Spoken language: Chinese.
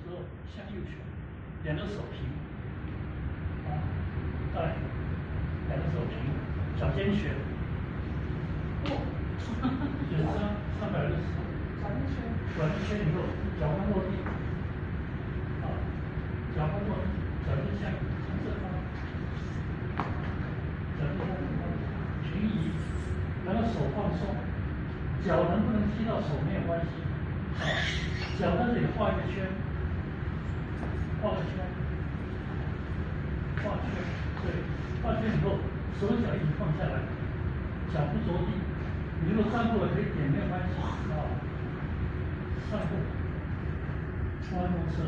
之后向右旋，两个手平，再两个手平，脚尖旋，旋360度，转一圈以后，脚跟落地，脚跟落地，脚尖向正方，脚尖向正方，平移，然后手放松，脚能不能踢到手没有关系，脚在这里画一个圈，画个圈，画圈，对，画圈以后，手脚一起放下来，脚不着地。你如果站过了可以点没有关系，上步，弯弓射。